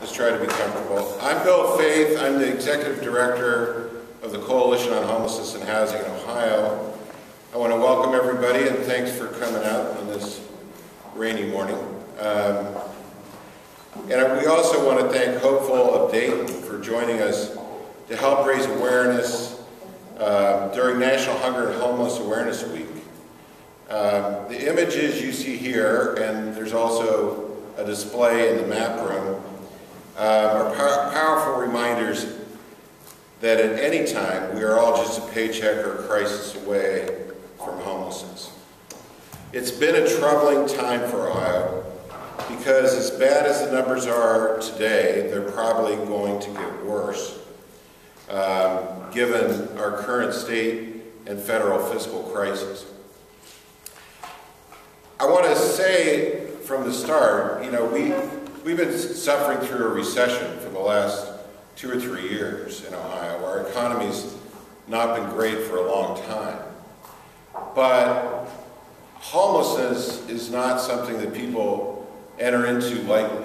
Just try to be comfortable. I'm Bill Faith. I'm the Executive Director of the Coalition on Homelessness and Housing in Ohio. I want to welcome everybody and thanks for coming out on this rainy morning. And we also want to thank Hopeful of Dayton for joining us to help raise awareness during National Hunger and Homeless Awareness Week. The images you see here, and there's also a display in the map room, are powerful reminders that at any time we are all just a paycheck or a crisis away from homelessness. It's been a troubling time for Ohio because as bad as the numbers are today, they're probably going to get worse given our current state and federal fiscal crisis. I want to say from the start, you know, we've been suffering through a recession for the last 2 or 3 years in Ohio. Our economy's not been great for a long time. But homelessness is not something that people enter into lightly.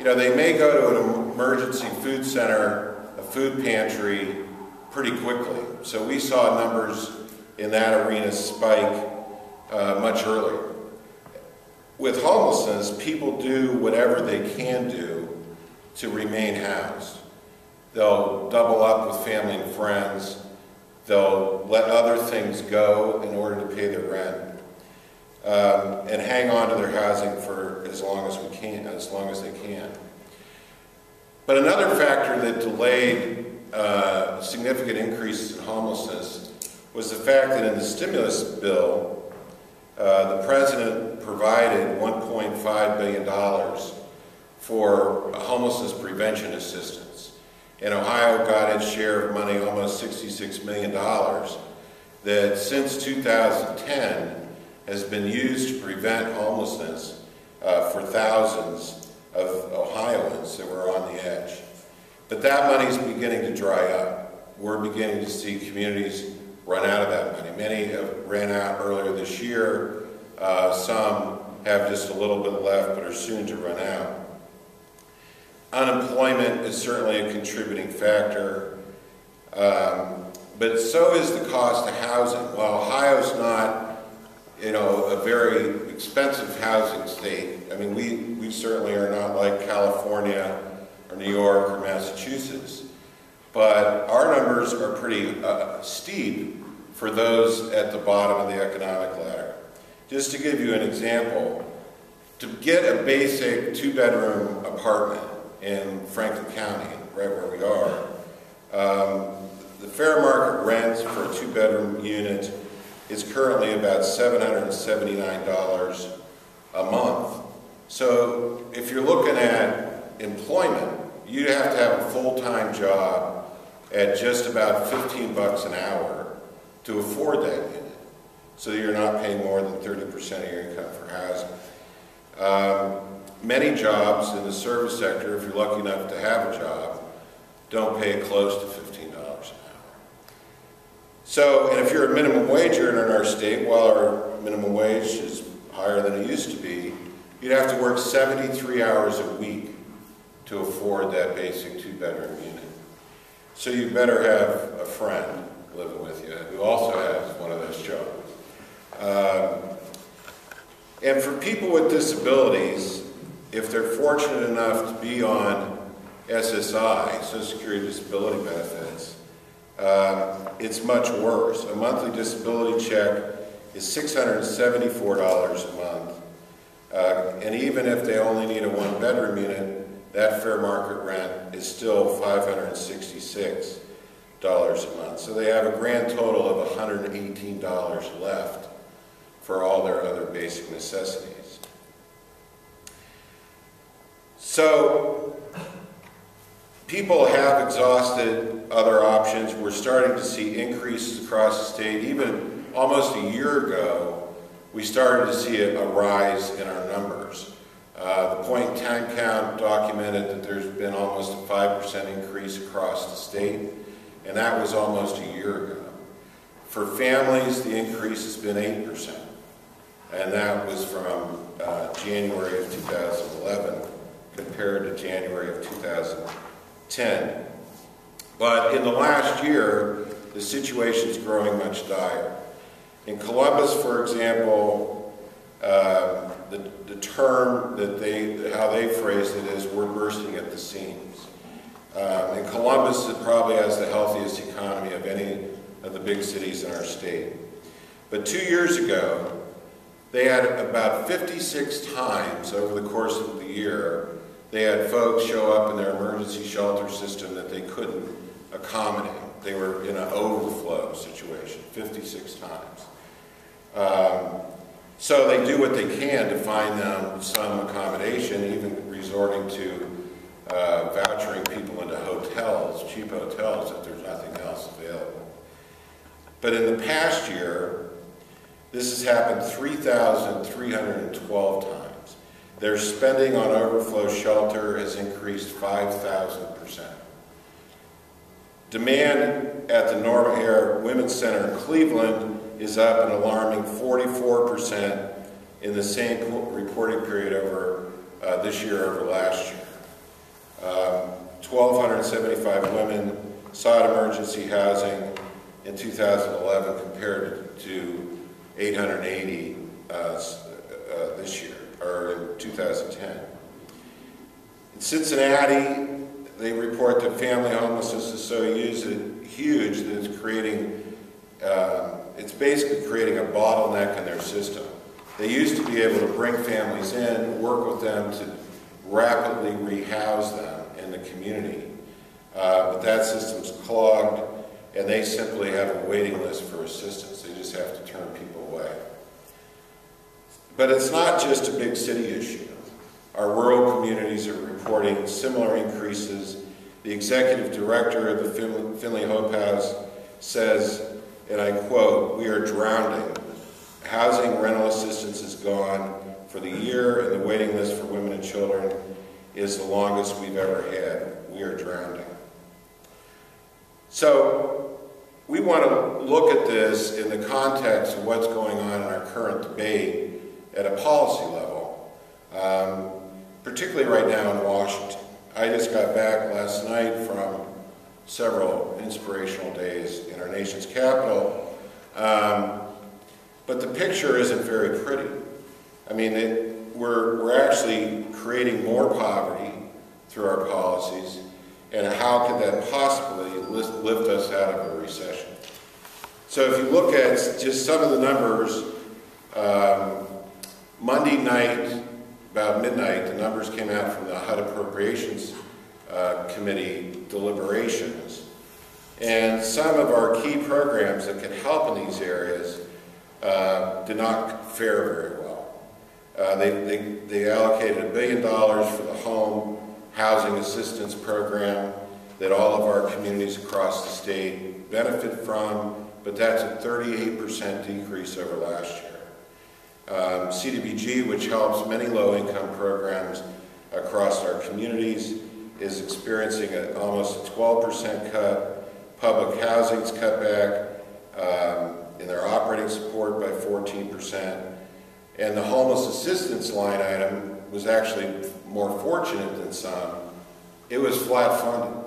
You know, they may go to an emergency food center, a food pantry, pretty quickly. So we saw numbers in that arena spike much earlier. With homelessness, people do whatever they can do to remain housed. They'll double up with family and friends. They'll let other things go in order to pay their rent, and hang on to their housing for as long as they can. But another factor that delayed significant increases in homelessness was the fact that in the stimulus bill, the President provided $1.5 billion for homelessness prevention assistance. And Ohio got its share of money, almost $66 million, that since 2010 has been used to prevent homelessness for thousands of Ohioans that were on the edge. But that money is beginning to dry up. We're beginning to see communities run out of that money. Many have ran out earlier this year. Some have just a little bit left, but are soon to run out. Unemployment is certainly a contributing factor, but so is the cost of housing. While Ohio's not, you know, a very expensive housing state, I mean, we certainly are not like California or New York or Massachusetts, but our numbers are pretty steep for those at the bottom of the economic ladder. Just to give you an example, to get a basic 2-bedroom apartment in Franklin County, right where we are, the fair market rent for a 2-bedroom unit is currently about $779 a month. So if you're looking at employment, you'd have to have a full-time job at just about 15 bucks an hour to afford that unit, so you're not paying more than 30% of your income for housing. Many jobs in the service sector, if you're lucky enough to have a job, don't pay close to $15 an hour. So, and if you're a minimum wage earner in our state, while our minimum wage is higher than it used to be, you'd have to work 73 hours a week to afford that basic 2-bedroom unit. So you better have a friend living with you who also has one of those jobs. And for people with disabilities, if they're fortunate enough to be on SSI, Social Security Disability Benefits, it's much worse. A monthly disability check is $674 a month. And even if they only need a 1-bedroom unit, that fair market rent is still $566 a month. So they have a grand total of $118 left for all their other basic necessities. So people have exhausted other options. We're starting to see increases across the state. Even almost a year ago, we started to see a rise in our numbers. The point-in-time count documented that there's been almost a 5% increase across the state, and that was almost a year ago. For families, the increase has been 8%, and that was from January of 2011 compared to January of 2010. But in the last year, the situation's growing much dire. In Columbus, for example, the term that how they phrased it is, we're bursting at the seams. In Columbus, it probably has the healthiest economy of any of the big cities in our state. But 2 years ago, they had about 56 times over the course of the year, they had folks show up in their emergency shelter system that they couldn't accommodate. They were in an overflow situation, 56 times. So they do what they can to find them some accommodation, even resorting to vouchering people into hotels, cheap hotels, if there's nothing else available. But in the past year, this has happened 3,312 times. Their spending on overflow shelter has increased 5,000%. Demand at the Norma Air Women's Center in Cleveland is up an alarming 44% in the same reporting period over this year over last year. 1,275 women sought emergency housing in 2011 compared to 880 this year, or in 2010. In Cincinnati, they report that family homelessness is so huge that it's creating, it's basically creating a bottleneck in their system. They used to be able to bring families in, work with them to rapidly rehouse them in the community. But that system's clogged, and they simply have a waiting list for assistance. They just have to turn people away. But it's not just a big city issue. Our rural communities are reporting similar increases. The executive director of the Finley Hope House says, and I quote, "We are drowning. Housing rental assistance is gone for the year, and the waiting list for women and children is the longest we've ever had. We are drowning." So we want to look at this in the context of what's going on in our current debate at a policy level, particularly right now in Washington. I just got back last night from several inspirational days in our nation's capital, but the picture isn't very pretty. I mean, we're actually creating more poverty through our policies, and how could that possibly lift us out of a recession? So if you look at just some of the numbers, Monday night, about midnight, the numbers came out from the HUD Appropriations Committee deliberations. And some of our key programs that could help in these areas did not fare very well. They allocated $1 billion for the home housing assistance program that all of our communities across the state benefit from, but that's a 38% decrease over last year. CDBG, which helps many low-income programs across our communities, is experiencing almost a 12% cut. Public housing's cut back in their operating support by 14%. And the homeless assistance line item was actually more fortunate than some. It was flat funded.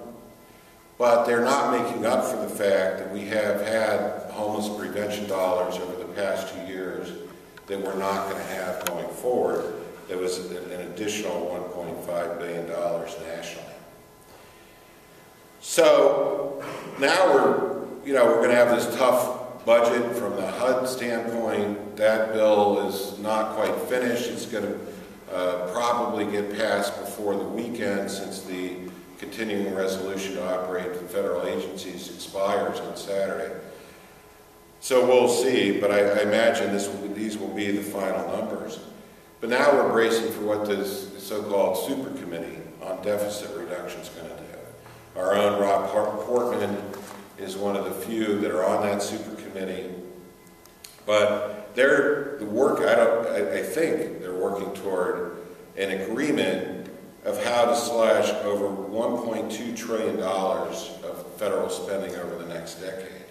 But they're not making up for the fact that we have had homeless prevention dollars over the past 2 years that we're not going to have going forward. There was an additional $1.5 billion nationally. So now we're going to have this tough budget from the HUD standpoint. That bill is not quite finished. It's going to probably get passed before the weekend, since the continuing resolution to operate the federal agencies expires on Saturday. So we'll see, but I imagine these will be the final numbers. But now we're bracing for what this so-called super committee on deficit reduction is going to do. Our own Rob Portman is one of the few that are on that super committee. But I think they're working toward an agreement of how to slash over $1.2 trillion of federal spending over the next decade.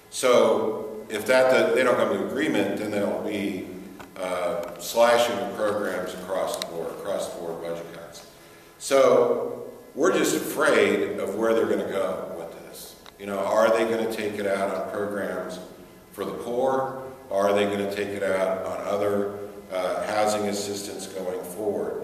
So if they don't come to agreement, then there'll be slashing of programs across the board budget cuts. So we're just afraid of where they're going to go with this. You know, are they going to take it out on programs for the poor? Are they going to take it out on other housing assistance going forward?